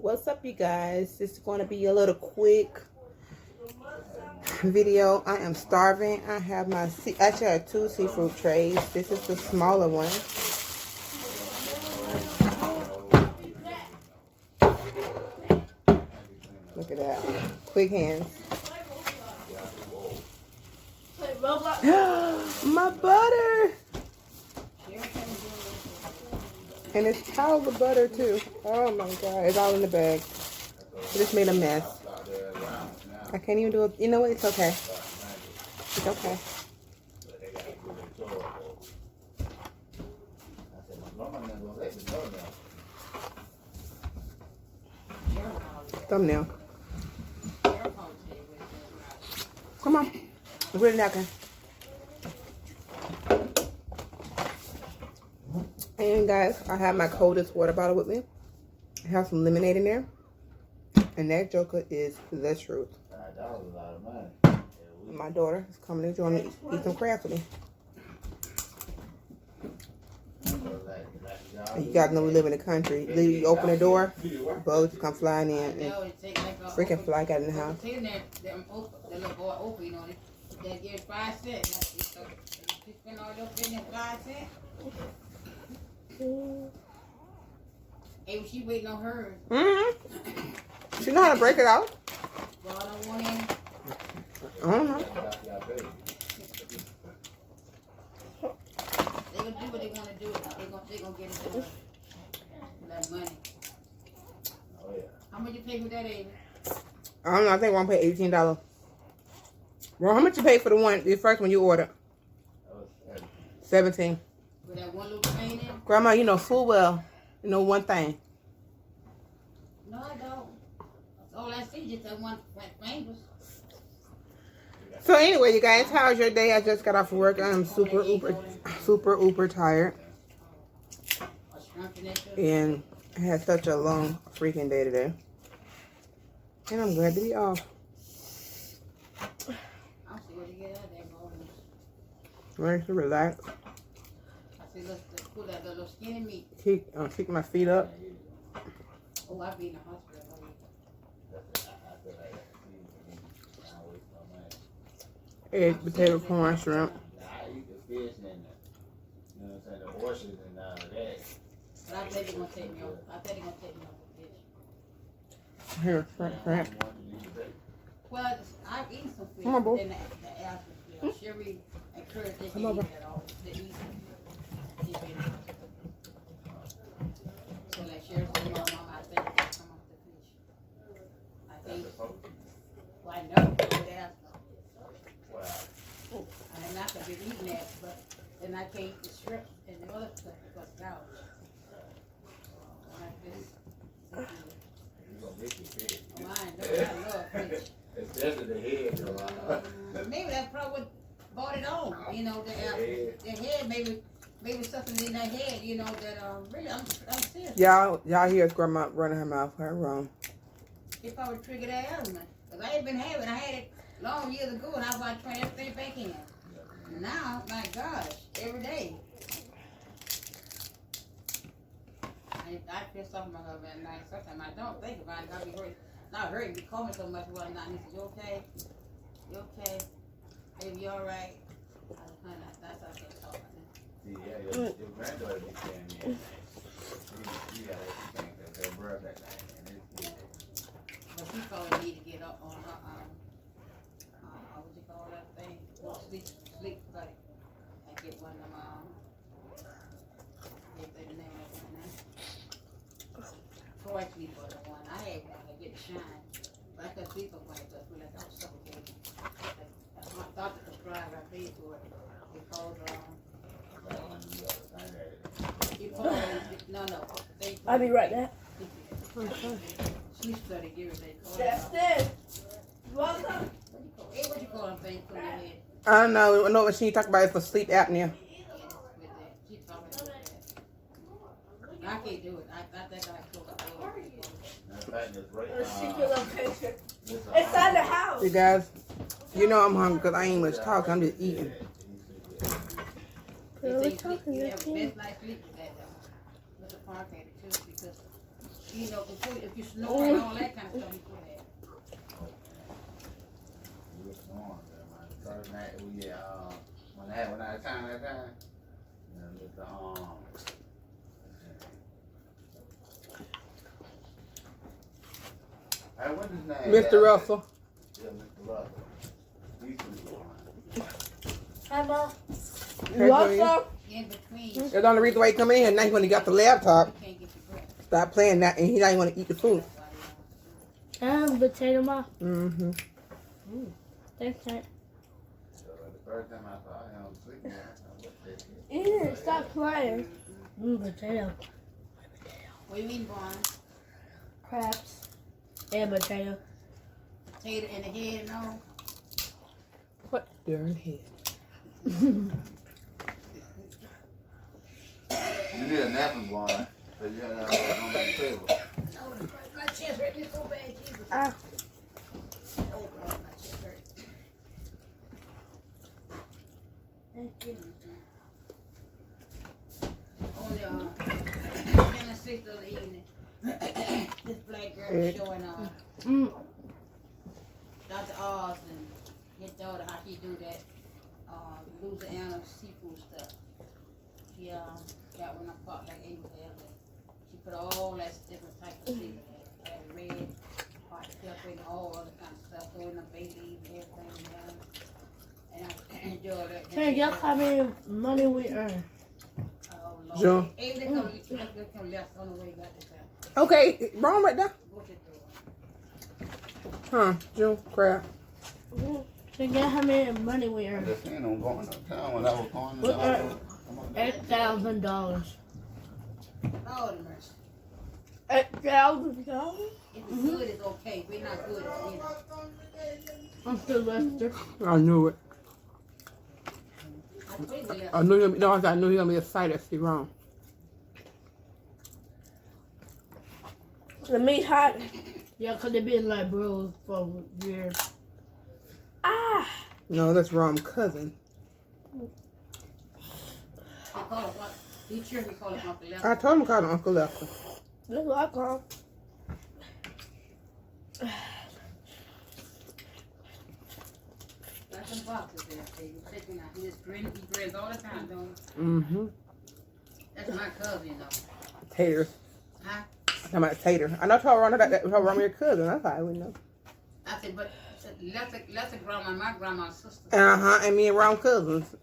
What's up, you guys? This is going to be a little quick video. I am starving. I have my actually I have two seafood trays. This is the smaller one. Look at that. Quick hands. My butter. And it's towel of butter too. Oh my god, it's all in the bag. I just made a mess. I can't even do it. You know what? It's okay. It's okay. Thumbnail. Come on. Put it napkin. And guys, I have my coldest water bottle with me. I have some lemonade in there. And that joker is the truth. My daughter is coming to join me eat some crab with me. And you guys know we live in the country. You open the door, bugs come flying in. And freaking fly got in the house. The little boy open, you know, they give 5 cents. You spend all your business 5 cents. Hey, she waiting on hers. She know how to break it out. Well, I don't want any. I don't know. They gonna do what they want to do. They gonna get it done. That money. Oh yeah. How much you pay for that, Amy? I don't know. I think I want to pay $18. Well, how much you pay for the first one you ordered? 17. With that one little thing in? Grandma, you know full well, you know one thing. No, I don't. All I see is just that one fingers. So anyway, you guys, how's your day? I just got off of work. I'm super uber tired. And I had such a long freaking day today. And I'm glad to be off. Ready to relax. Kick my feet up. Oh, I've been in the hospital. Egg, potato, corn, shrimp. But I think they're gonna take me off. I think they're gonna take me off the fish. Here, shrimp. Well, I've eaten some fish. Come on, boo. Sherry encouraged me to eat that all. To eat. So like Sherry told my mom, I think they come off the fish. I think. Well, I know. Wow. I'm not gonna be eating that, but then I can't eat the shrimp and the other stuff because it's out. Like this. I love fish. Especially the head. Maybe that's probably what brought it on. You know, the head, maybe something in that head. You know that really, I'm serious. Y'all hear Grandma running her mouth. Her wrong. It probably triggered that element. Cause I ain't been having. I had it long years ago, and I was like trying everything back in. Now, my gosh, every day. I feel something about her at night. Sometimes I don't think about it. I'll be hurt. Not hurting. Be calling so much. Well, not. He said, "You okay? You okay? Baby, you all right?" That's how I can't talk. Yeah, your granddaughter be saying that. She got everything that her brother that night. But she calling me to get up on her what you call that thing? Sleep buddy. I get one of them. Get the name of it. Toy sleep buddy one. I had one to get shine, but I couldn't sleep on one because I feel like I was suffocating. My doctor prescribed, I paid for it because no. I'll be right back. Sleep study, give it a That's it. Welcome. What you call them things for your head? I don't know. I know what she talk about is for sleep apnea. I can't do it. I think I told her. It's on the house. You guys, you know I'm hungry because I ain't much talking. I'm just eating. You have the best night's sleep with that though. With the park at it too because You know, if you snore and all that kind of stuff, you put that. We was snoring there, man. First night we when I time, you know, with the hey, what his name? Mr. Russell. Yeah, Mr. Russell. He's Hi, Mom. Hey, Welcome. In between, That's the only reason why he come in here. Now when he got the laptop, you can't get your breath. stop playing that, and he not even want to eat the food. Potato, Mom. Mm-hmm. Thanks, Aunt. So the first time I saw him sleeping, I said, "What's this?" Yeah, stop playing. Potato. What do you mean, Vaughn? Crabs. And potato. Potato in the head and all? What darn head? You need a napkin, boy. So you had that on the table. My chest hurt me so bad, Jesus. Ah. Oh, God, my chest hurt. Thank you. On the 6th of the evening, this black girl was showing Dr. Oz and his daughter how she do that Louisiana seafood stuff. She got one of pot like Ava there. She put all that different type of seafood. That red, hot pepper and all other kind of stuff. Throw in the bay leaves and everything down. And I enjoyed that. Hey, y'all how many money we earn? Oh, Lord. Sure. Ava, they come left on the way back this time. Okay, wrong right there. Go to the door. Huh, June, crap. So get how many money we I earn? just seen him going uptown when I was going. We earn $8,000. Lord have mercy. $8,000. If it's good, it's okay. We're not good at it. I'm still Lester. I knew it. I think we left. I knew him. No, I knew he was gonna be excited. See, wrong. The meat hot. Yeah, because they've been like bros for years. Ah! No, that's wrong, cousin. They call it what? Be sure we call it Uncle Lester. I told him to call him Uncle Lester. That's what I call. Got some boxes there. They taking out. He just grins. He grins all the time, don't he? Mm-hmm. That's my cousin, though. Taters. Huh? I'm talking about tater. I know told Ronald that told Ronald your cousin. That's how I would know. I said, but Lester grandma, my grandma's sister. Uh-huh, and me and Ron cousins.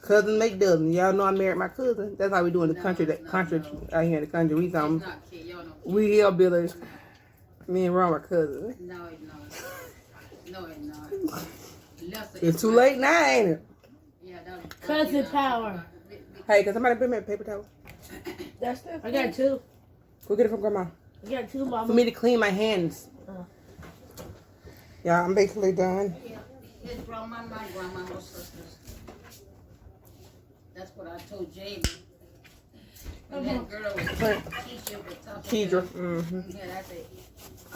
Cousin make dozen. Y'all know I married my cousin. That's how we do in the country. Out here in the country. We It's some not kid. Y'all know. we hillbillies. Me and Ron are cousins. No, it's not. No, it's not. Lester It's is too my- late now, ain't it? Yeah, that Cousin power. Hey, can somebody bring me a paper towel? That's the I got two. Go get it from Grandma. I got two, For Mama. me to clean my hands. Yeah, I'm basically done. His grandma, my grandma, her sisters. That's what I told Jamie. And that girl was Keisha was tough. Kedra. Mm-hmm. Yeah, I said,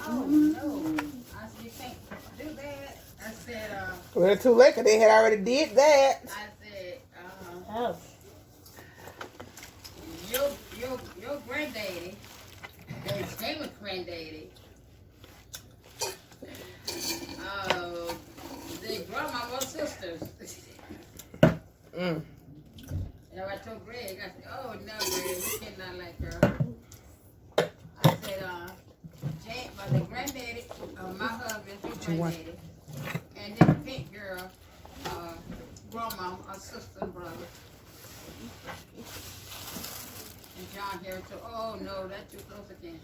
oh no. I said, you can't do that. I said, Well, it's too late 'cause they had already did that. I said, Oh. your granddaddy, his name was granddaddy. The grandma was sisters. Mm. And I told Greg, I said, oh no, Greg, we cannot like her. I said, the granddaddy, my husband, your granddaddy, and then the pink girl, grandma, our sister and brother. And John Harris said, oh no, that's too close again.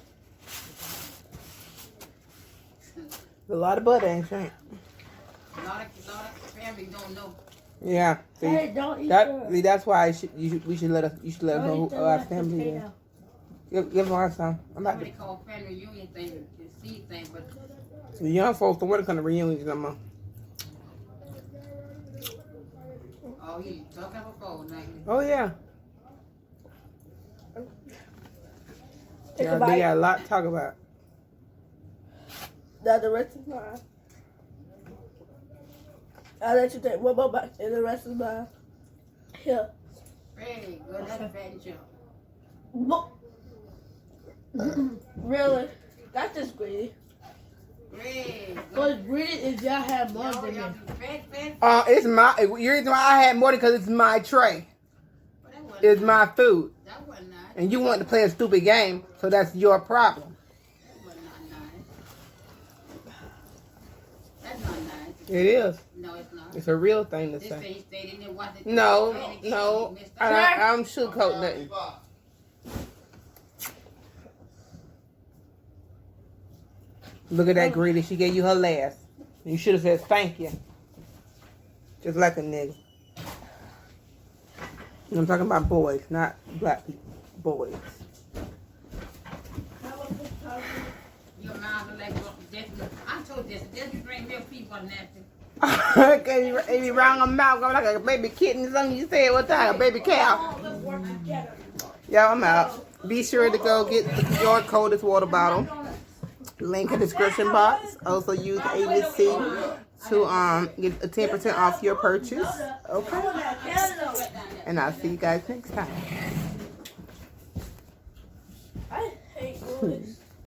A lot of butter, ain't it? A lot of family don't know. Yeah. See, Hey, don't eat that. that's why we should let us Don't know eat the our last family is. potato. Give them our some. I'm about Somebody called family reunion thing, the seed thing, but the young folks don't want to come to reunions no more. oh, he talking about phone now. Oh yeah. Take Yeah, a they bite. got a lot to talk about. Now the rest is mine. I'll let you take one more bite and the rest is mine. Here. Hey, go ahead and fat and jump. Bo- Really? That's just greedy. Great. But greedy is y'all have more Y'all than me. be fed. It's my. The reason why I had more because it's my tray. Well, that wasn't It's nice. my food, That wasn't nice. and you want to play a stupid game, so that's your problem. That was not nice. That's not nice. It is. No, it's not. It's a real thing to This say. thing he stayed in there watching. No, Playing the no, game. He missed out. I'm sugarcoating nothing. Look at that greedy. She gave you her last. You should have said thank you. Just like a nigga. I'm talking about boys, not black people. Boys. Your mouth is like Jessica. I told Jessica bring milk people on that. Cause you be round her mouth going like a baby kitten or something you said one time, a baby cow. Yo, I'm out. Be sure to go get your coldest water bottle. Link in the description box. Also use ABC to get a 10% off your purchase. Okay. And I'll see you guys next time. I hate boys.